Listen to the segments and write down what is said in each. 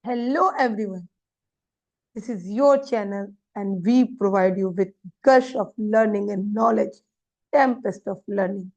Hello everyone, this is your channel and we provide you with gush of learning and knowledge, tempest of learning.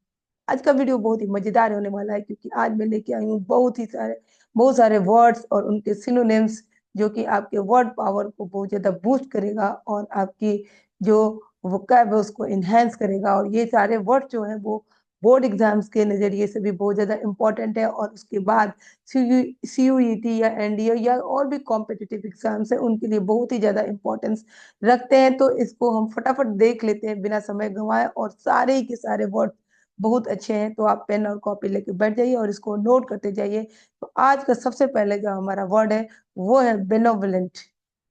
आज का video बहुत ही मजेदार होने वाला है क्योंकि आज मैं लेके आई हूँ बहुत सारे वर्ड्स और उनके सिनोनिम्स जो कि आपके वर्ड पावर को बहुत ज्यादा बूस्ट करेगा और आपकी जो वोकैब है उसको इनहेंस करेगा। और ये सारे वर्ड जो है वो बोर्ड एग्जाम्स के नजरिए से भी बहुत ज्यादा इंपॉर्टेंट है और उसके बाद सीयूईटी या एनडीए या और भी कॉम्पिटिटिव एग्जाम्स है उनके लिए बहुत ही ज्यादा इंपॉर्टेंस रखते हैं। तो इसको हम फटाफट देख लेते हैं बिना समय गंवाए, और सारे ही के सारे वर्ड बहुत अच्छे हैं। तो आप पेन और कॉपी लेके बैठ जाइए और इसको नोट करते जाइए। तो आज का सबसे पहले जो हमारा वर्ड है वो है बेनोवलेंट।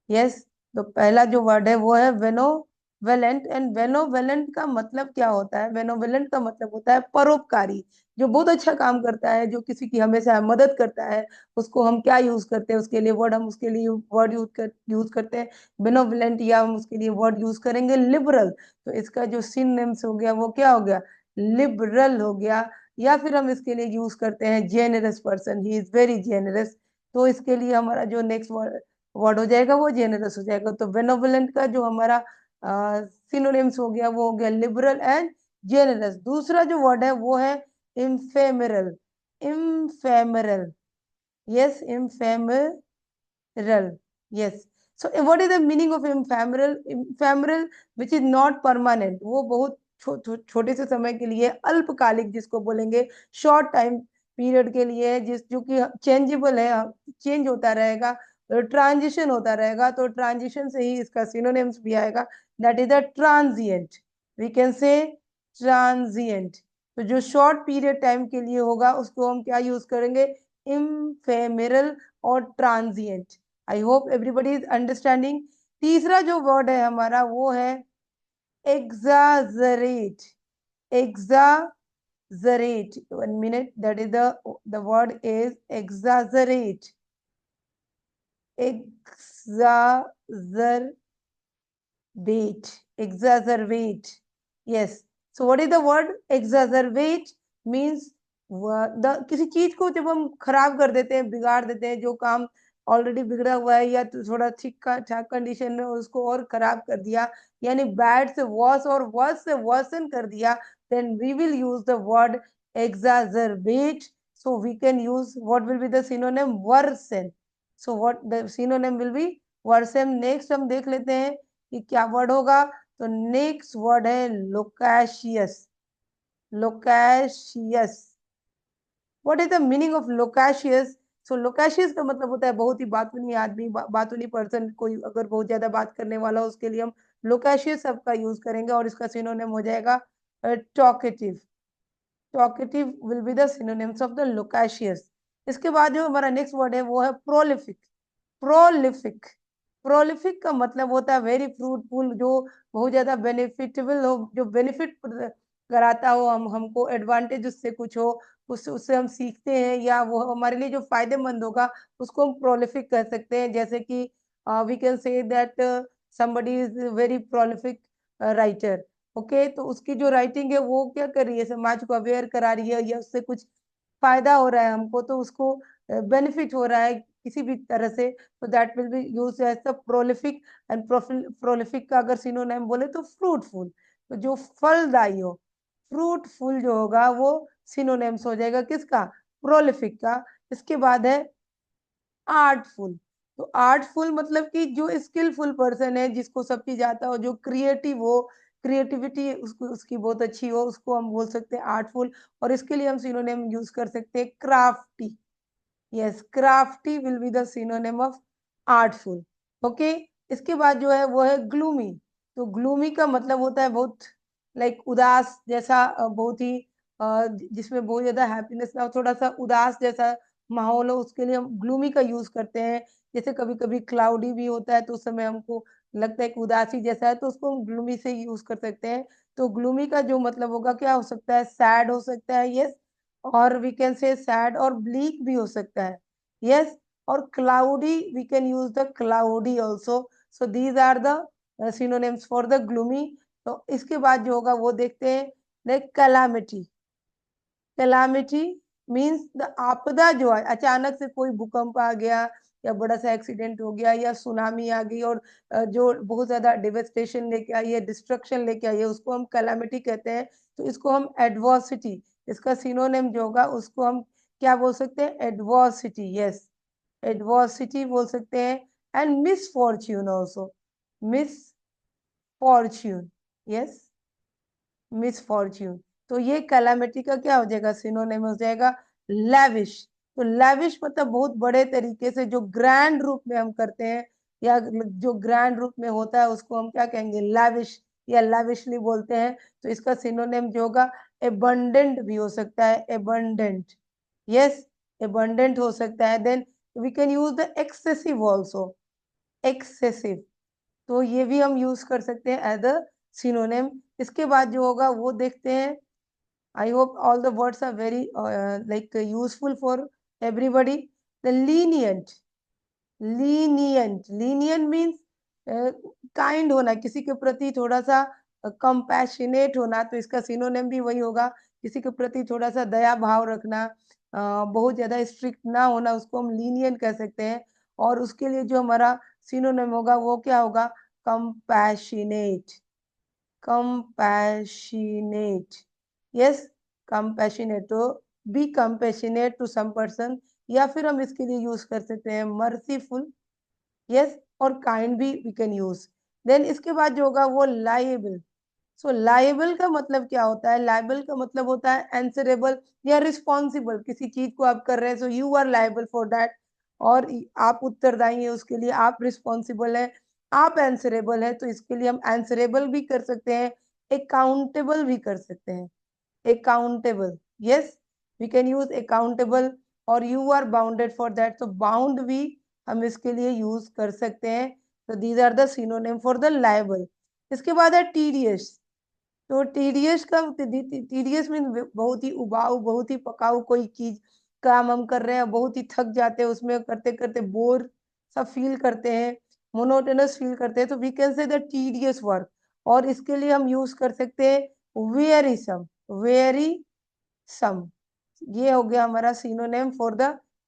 यस, तो पहला जो वर्ड है वो है वेनोवेलेंट। एंड वेनोवेलेंट का मतलब क्या होता है? वेनोवेलेंट का मतलब होता है परोपकारी, जो बहुत अच्छा काम करता है, जो किसी की हमेशा मदद करता है। उसको हम क्या यूज करते हैं? उसके लिए वर्ड हम उसके लिए वर्ड यूज करते हैं बेनोवलेंट, या हम उसके लिए वर्ड यूज करेंगे लिबरल। तो इसका जो सिनोनिम्स हो गया वो क्या हो गया? लिबरल हो गया। या फिर हम इसके लिए यूज करते हैं generous person, he is very generous. तो इसके लिए हमारा जो नेक्स्ट वर्ड हो जाएगा वो जेनरस हो जाएगा। तो बेनोवलेंट का जो हमारा सिनोनिम्स हो गया वो हो गया लिबरल एंड जेनरस। दूसरा जो वर्ड है वो है इम्फेमरल। इम्फेमरल, yes, ephemeral, yes. So what is the meaning of ephemeral? Ephemeral which is not permanent, वो बहुत छोटे से समय के लिए, अल्पकालिक जिसको बोलेंगे, शॉर्ट टाइम पीरियड के लिए, जिस जो कि चेंजेबल है, चेंज होता रहेगा, ट्रांजिशन होता रहेगा। तो ट्रांजिशन से ही इसका सिनोनिम्स भी आएगा, that is the transient. We can say transient. तो जो शॉर्ट पीरियड टाइम के लिए होगा उसको हम क्या यूज करेंगे? इम्फेमेरल और transient. I hope everybody is understanding. तीसरा जो वर्ड है हमारा वो है exaggerate. Exaggerate, 1 minute, that is the word is exaggerate. Exaggerate, yes. So what is the word exaggerate? Means किसी चीज को जब हम खराब कर देते हैं, बिगाड़ देते हैं, जो काम ऑलरेडी बिगड़ा हुआ है या तो थोड़ा ठीक ठाक कंडीशन में उसको और खराब कर दिया, यानी बैड से वर्स और वर्स से वर्सन कर दिया, then we will use the word exaggerate. So we can use, what will be the synonym? Worsen. So what the synonym will be? Worsen. Next हम देख लेते हैं कि क्या वर्ड होगा। तो नेक्स्ट वर्ड है loquacious. Loquacious, what is the meaning of loquacious? So loquacious का मतलब होता है बहुत ही बातूनी आदमी, बातूनी पर्सन। कोई अगर बहुत ज्यादा बात करने वाला हो उसके लिए हम लोकाशियस शब्द का यूज करेंगे और इसका सिनोनिम हो जाएगा talkative. Talkative will be the synonyms of the loquacious. इसके बाद जो हमारा नेक्स्ट वर्ड है वो है प्रोलिफिक। प्रोलिफिक, प्रोलिफिक का मतलब होता है वेरी फ्रूटफुल, जो बहुत ज्यादा बेनिफिटेबल हो, जो बेनिफिट कराता हो, हम हमको एडवांटेज उससे कुछ हो, उससे हम सीखते हैं या वो हमारे लिए जो फायदेमंद होगा उसको हम प्रोलिफिक कह सकते हैं। जैसे कि we can say that somebody is very prolific writer. Okay, तो उसकी जो राइटिंग है वो क्या कर रही है? समाज को अवेयर करा रही है या उससे कुछ फायदा हो रहा है हमको, तो उसको बेनिफिट हो रहा है किसी भी तरह से। तो that will be use as the prolific. And prolific का अगर सिनोनिम बोले तो फ्रूटफुल, तो जो फलदायी हो, फ्रूटफुल जो होगा वो सिनोनिम्स हो जाएगा किसका? प्रोलिफिक का। इसके बाद है आर्टफुल। तो आर्टफुल मतलब कि जो स्किलफुल पर्सन है, जिसको सब चीज आता हो, जो क्रिएटिव हो, क्रिएटिविटी उसको उसकी बहुत अच्छी हो, उसको हम बोल सकते हैं आर्टफुल। और इसके लिए हम सिनोनिम यूज कर सकते हैं crafty. Yes, crafty will be the synonym of artful. Okay, इसके बाद जो है वो है ग्लूमी। तो ग्लूमी का मतलब होता है बहुत लाइक उदास जैसा, बहुत ही जिसमें बहुत ज्यादा हैप्पीनेस ना हो, थोड़ा सा उदास जैसा माहौल हो, उसके लिए हम ग्लूमी का यूज करते हैं। जैसे कभी कभी क्लाउडी भी होता है तो उस समय हमको लगता है कि उदासी जैसा है, तो उसको हम ग्लूमी से यूज कर सकते हैं। तो ग्लूमी का जो मतलब होगा क्या हो सकता है? सैड हो सकता है, यस। और वी कैन से सैड और ब्लीक भी हो सकता है, यस। और cloudy, we can use the cloudy also. So these are the synonyms for the gloomy. तो इसके बाद जो होगा वो देखते हैं, like calamity. Calamity means the आपदा, जो है अचानक से कोई भूकंप आ गया या बड़ा सा एक्सीडेंट हो गया या सुनामी आ गई और जो बहुत ज्यादा डिवेस्टेशन लेके आई है, डिस्ट्रक्शन लेके आई है, उसको हम कैलामिटी कहते हैं। तो इसको हम एडवर्सिटी, इसका सिनोनिम जो होगा उसको हम क्या बोल सकते हैं? एडवर्सिटी। यस, एडवर्सिटी बोल सकते हैं। And misfortune also, misfortune. Yes, misfortune. तो ये कैलामिटी का क्या हो जाएगा? सिनोनिम हो जाएगा लैविश। तो लैविश मतलब बहुत बड़े तरीके से जो ग्रैंड रूप में हम करते हैं या जो ग्रैंड रूप में होता है उसको हम क्या कहेंगे? लैविश या लैविशली बोलते हैं। तो इसका सिनोनिम जो होगा एबंडेंट भी हो सकता है, एबंडेंट। यस, एबंडेंट हो सकता है। Then we can use the excessive also, excessive. तो ये भी हम यूज कर सकते हैं एज अ सिनोनिम। इसके बाद जो होगा वो देखते हैं। I hope all the words are very useful for everybody. The lenient, lenient means kind होना, किसी के प्रति थोड़ा सा कंपैशनेट होना। तो इसका सिनोनिम भी वही होगा, किसी के प्रति थोड़ा सा दया भाव रखना, बहुत ज्यादा स्ट्रिक्ट ना होना, उसको हम लीनियंट कह सकते हैं। और उसके लिए जो हमारा सिनोनिम होगा वो क्या होगा? Compassionate, compassionate। yes, compassionate। तो be compassionate to some person, या फिर हम इसके लिए यूज कर सकते हैं मर्सीफुल। यस, और काइंड भी वी कैन यूज। देन इसके बाद जो होगा वो लाइबल। सो लाइबल का मतलब क्या होता है? लाइबल का मतलब होता है आंसरेबल या रिस्पॉन्सिबल। किसी चीज को आप कर रहे हैं, so you are liable for that. और आप उत्तरदायी हैं उसके लिए, आप रिस्पॉन्सिबल है, आप आंसरेबल है। तो इसके लिए हम आंसरेबल भी कर सकते हैं, अकाउंटेबल भी कर सकते हैं। Accountable, yes, we can use accountable. और you are bounded for that, तो बाउंड भी हम इसके लिए यूज कर सकते हैं। तो these are the synonym for the liable. इसके बाद है टीडियस। तो टीडीएस का, टीडीएस मीन बहुत ही उबाऊ, बहुत ही पकाऊ कोई चीज काम हम कर रहे हैं, बहुत ही थक जाते हैं उसमें करते करते, बोर सब फील करते हैं, मोनोटोनस फील करते हैं। तो we can say the tedious work. और इसके लिए हम यूज कर सकते हैं वेयरीसम, वेरी सम। ये हो गया हमारा सिनोनिम फॉर द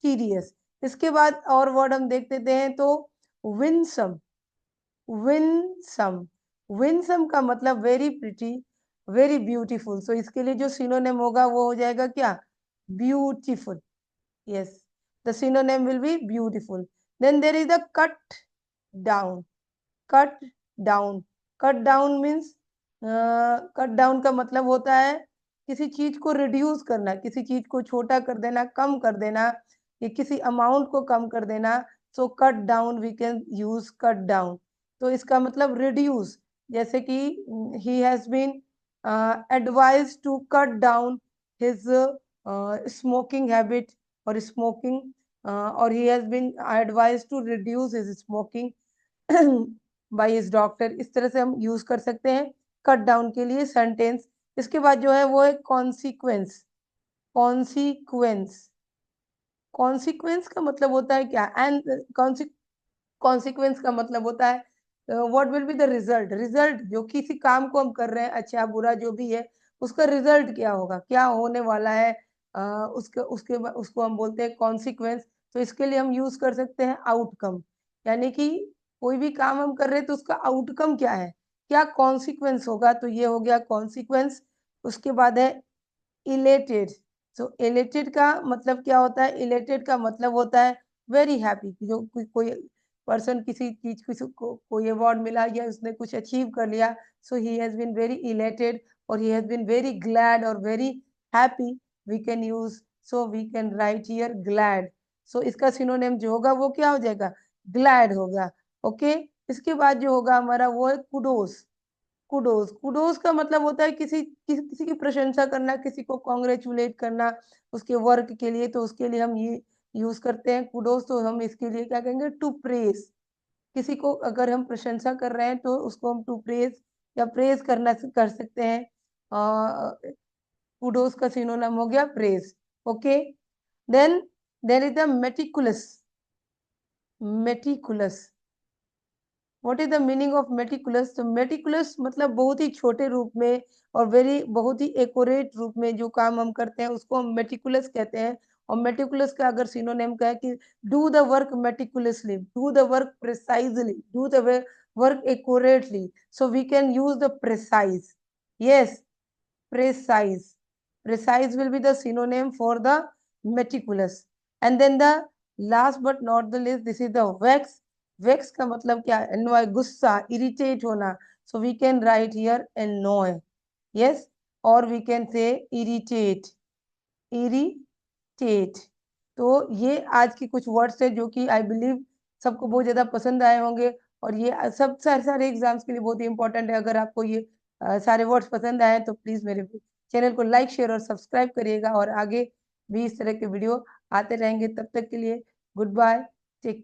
टीडियस। इसके बाद और वर्ड हम देख लेते हैं। तो विनसम, विनसम, विनसम का मतलब very pretty, very beautiful. So इसके लिए जो सिनोनिम होगा वो हो जाएगा क्या? Beautiful. Yes, the synonym will be beautiful. Then there is the cut down, cut down. Cut down means, cut down का मतलब होता है किसी चीज को रिड्यूस करना, किसी चीज को छोटा कर देना, कम कर देना, या किसी अमाउंट को कम कर देना। So cut down, we can use cut down. तो इसका मतलब रिड्यूस, जैसे कि he has been advise to cut down his smoking habit और स्मोकिंग, और he has been advise to reduce his smoking by his doctor. इस तरह से हम यूज कर सकते हैं कट डाउन के लिए सेंटेंस। इसके बाद जो है वो है कॉन्सिक्वेंस, कॉन्सिक्वेंस। कॉन्सिक्वेंस का मतलब होता है क्या? एंड कॉन्सिक्वेंस का मतलब होता है what will be the result. Result, जो किसी काम को हम कर रहे हैं, अच्छा बुरा जो भी है, उसका रिजल्ट क्या होगा, क्या होने वाला है, उसके उसके उसको हम बोलते हैं कॉन्सिक्वेंस। तो इसके लिए हम यूज कर सकते हैं आउटकम। यानी कि कोई भी काम हम कर रहे हैं तो उसका आउटकम क्या है, क्या कॉन्सिक्वेंस होगा, तो ये हो गया कॉन्सिक्वेंस। उसके बाद है इलेटेड। सो इलेटेड का मतलब क्या होता है? इलेटेड का मतलब होता है वेरी हैप्पी। जो कोई पर्सन किसी चीज, किसी को कोई अवार्ड मिला या उसने कुछ अचीव कर लिया, so he has been very elated और he has been very glad और very happy. We can use, so we can write here glad. So इसका सिनोनिम जो होगा वो क्या हो जाएगा? ग्लैड होगा। ओके, इसके बाद जो होगा हमारा वो है कुडोस। कुडोज, कुडोज का मतलब होता है किसी की प्रशंसा करना, किसी को कॉन्ग्रेचुलेट करना उसके वर्क के लिए। तो उसके लिए हम ये यूज करते हैं कुडोज। तो हम इसके लिए क्या कहेंगे? To praise. किसी को अगर हम प्रशंसा कर रहे हैं तो उसको हम टू प्रेज या प्रेज करना कर सकते हैं। कुडोज का सिनोनिम हो गया praise. Okay, then there is the meticulous, meticulous. What is the meaning of meticulous? तो मेटिकुलस मतलब बहुत ही छोटे रूप में और वेरी बहुत ही एक्यूरेट रूप में जो काम हम करते हैं उसको हम मेटिकुलस कहते हैं। और मेटिकुलस का अगर सिनोनिम का है कि do the work meticulously, do the work precisely, do the work accurately, so we can use the precise. Yes, precise. Precise will be the synonym for the meticulous. And then the last but not the least, this is the vex. Vex का मतलब क्या है? Annoy, गुस्सा, irritate होना. So we can write here annoy. Yes, or we can say irritate. Irritate. तो ये आज की कुछ वर्ड्स है जो कि आई बिलीव सबको बहुत ज्यादा पसंद आए होंगे, और ये सब सारे सारे एग्जाम्स के लिए बहुत ही इंपॉर्टेंट है. अगर आपको ये सारे वर्ड्स पसंद आए तो प्लीज मेरे चैनल को लाइक शेयर और सब्सक्राइब करिएगा, और आगे भी इस तरह के वीडियो आते रहेंगे. तब तक के लिए गुड बाय, टेक केयर.